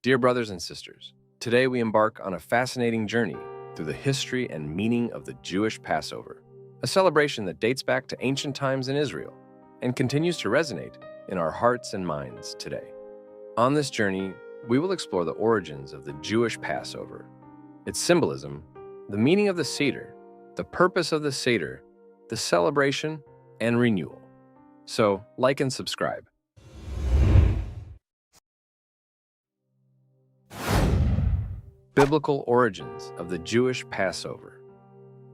Dear brothers and sisters, today we embark on a fascinating journey through the history and meaning of the Jewish Passover, a celebration that dates back to ancient times in Israel and continues to resonate in our hearts and minds today. On this journey, we will explore the origins of the Jewish Passover, its symbolism, the meaning of the Seder, the purpose of the Seder, the celebration, and renewal. So, like and subscribe. Biblical origins of the Jewish Passover.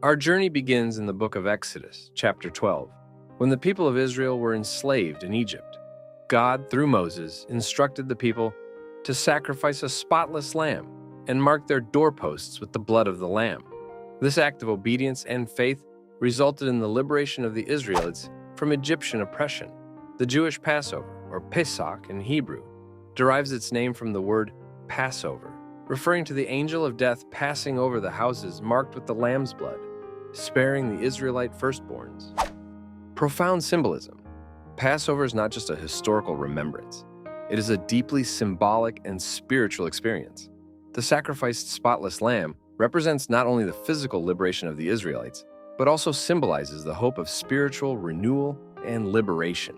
Our journey begins in the book of Exodus, chapter 12, when the people of Israel were enslaved in Egypt. God, through Moses, instructed the people to sacrifice a spotless lamb and mark their doorposts with the blood of the lamb. This act of obedience and faith resulted in the liberation of the Israelites from Egyptian oppression. The Jewish Passover, or Pesach in Hebrew, derives its name from the word Passover, referring to the angel of death passing over the houses marked with the lamb's blood, sparing the Israelite firstborns. Profound symbolism. Passover is not just a historical remembrance. It is a deeply symbolic and spiritual experience. The sacrificed spotless lamb represents not only the physical liberation of the Israelites, but also symbolizes the hope of spiritual renewal and liberation.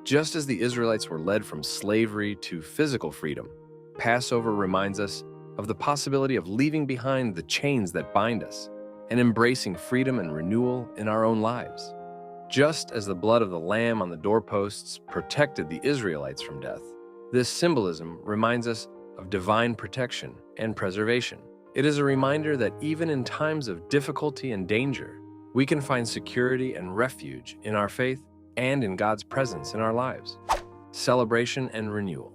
Just as the Israelites were led from slavery to physical freedom, Passover reminds us of the possibility of leaving behind the chains that bind us and embracing freedom and renewal in our own lives. Just as the blood of the lamb on the doorposts protected the Israelites from death, this symbolism reminds us of divine protection and preservation. It is a reminder that even in times of difficulty and danger, we can find security and refuge in our faith and in God's presence in our lives. Celebration and renewal.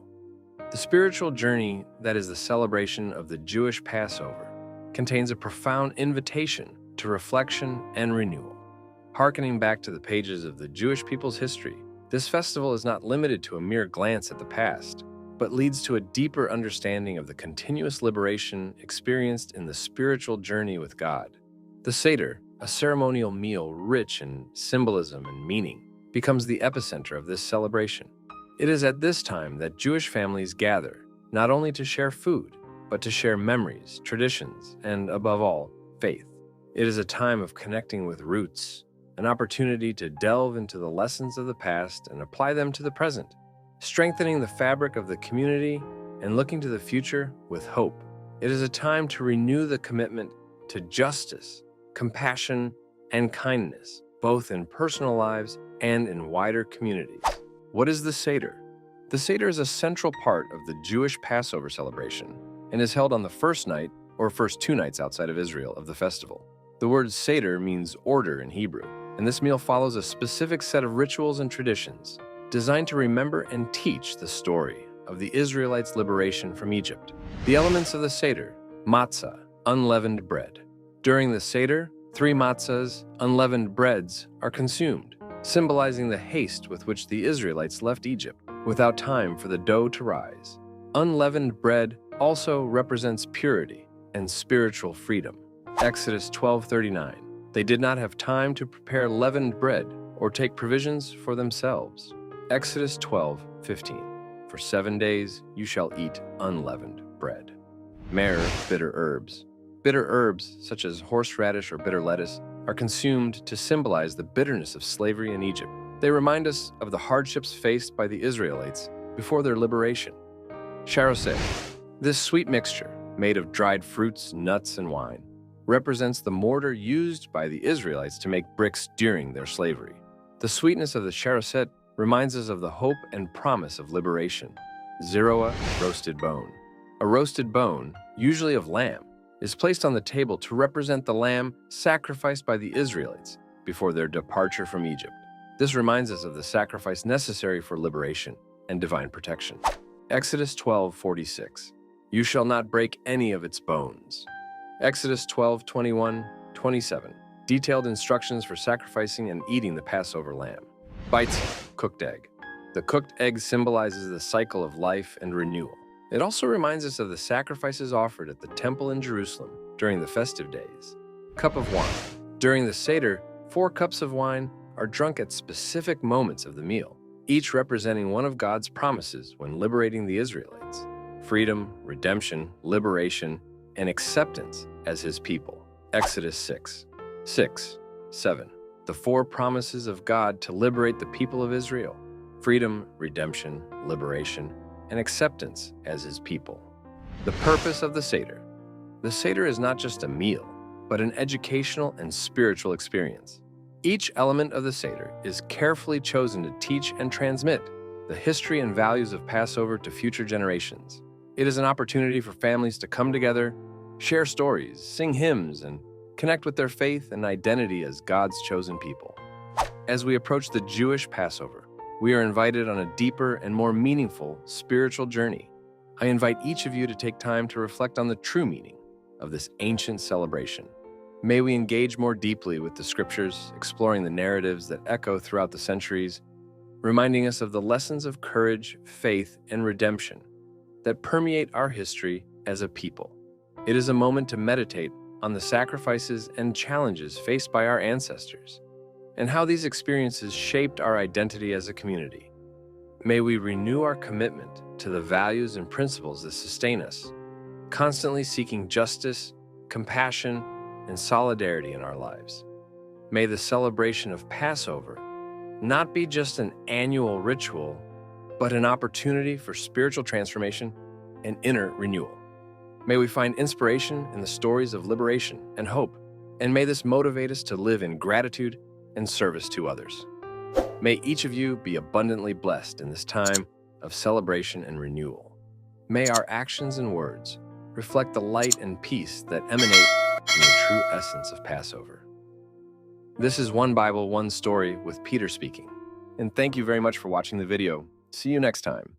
The spiritual journey that is the celebration of the Jewish Passover contains a profound invitation to reflection and renewal. Harkening back to the pages of the Jewish people's history, this festival is not limited to a mere glance at the past, but leads to a deeper understanding of the continuous liberation experienced in the spiritual journey with God. The Seder, a ceremonial meal rich in symbolism and meaning, becomes the epicenter of this celebration. It is at this time that Jewish families gather, not only to share food, but to share memories, traditions, and, above all, faith. It is a time of connecting with roots, an opportunity to delve into the lessons of the past and apply them to the present, strengthening the fabric of the community and looking to the future with hope. It is a time to renew the commitment to justice, compassion, and kindness, both in personal lives and in wider communities. What is the Seder? The Seder is a central part of the Jewish Passover celebration and is held on the first night or first 2 nights outside of Israel of the festival. The word Seder means order in Hebrew, and this meal follows a specific set of rituals and traditions designed to remember and teach the story of the Israelites' liberation from Egypt. The elements of the Seder: matzah, unleavened bread. During the Seder, 3 matzahs, unleavened breads, are consumed, symbolizing the haste with which the Israelites left Egypt without time for the dough to rise. Unleavened bread also represents purity and spiritual freedom. Exodus 12:39. They did not have time to prepare leavened bread or take provisions for themselves. Exodus 12:15. For 7 days you shall eat unleavened bread. Myrrh, bitter herbs. Bitter herbs, such as horseradish or bitter lettuce, are consumed to symbolize the bitterness of slavery in Egypt. They remind us of the hardships faced by the Israelites before their liberation. Charoset. This sweet mixture, made of dried fruits, nuts, and wine, represents the mortar used by the Israelites to make bricks during their slavery. The sweetness of the charoset reminds us of the hope and promise of liberation. Zeroah, roasted bone. A roasted bone, usually of lamb, is placed on the table to represent the lamb sacrificed by the Israelites before their departure from Egypt. This reminds us of the sacrifice necessary for liberation and divine protection. Exodus 12:46. You shall not break any of its bones. Exodus 12:21-27. Detailed instructions for sacrificing and eating the Passover lamb. Beitzah, cooked egg. The cooked egg symbolizes the cycle of life and renewal. It also reminds us of the sacrifices offered at the temple in Jerusalem during the festive days. Cup of wine. During the Seder, 4 cups of wine are drunk at specific moments of the meal, each representing one of God's promises when liberating the Israelites. freedom, redemption, liberation, and acceptance as his people. Exodus 6, 7. The four promises of God to liberate the people of Israel: freedom, redemption, liberation, and acceptance as his people. The purpose of the Seder. The Seder is not just a meal, but an educational and spiritual experience. Each element of the Seder is carefully chosen to teach and transmit the history and values of Passover to future generations. It is an opportunity for families to come together, share stories, sing hymns, and connect with their faith and identity as God's chosen people. As we approach the Jewish Passover, we are invited on a deeper and more meaningful spiritual journey. I invite each of you to take time to reflect on the true meaning of this ancient celebration. May we engage more deeply with the scriptures, exploring the narratives that echo throughout the centuries, reminding us of the lessons of courage, faith, and redemption that permeate our history as a people. It is a moment to meditate on the sacrifices and challenges faced by our ancestors, and how these experiences shaped our identity as a community. May we renew our commitment to the values and principles that sustain us, constantly seeking justice, compassion, and solidarity in our lives. May the celebration of Passover not be just an annual ritual, but an opportunity for spiritual transformation and inner renewal. May we find inspiration in the stories of liberation and hope, and may this motivate us to live in gratitude and service to others. May each of you be abundantly blessed in this time of celebration and renewal. May our actions and words reflect the light and peace that emanate from the true essence of Passover. This is One Bible, One Story with Peter speaking. And thank you very much for watching the video. See you next time.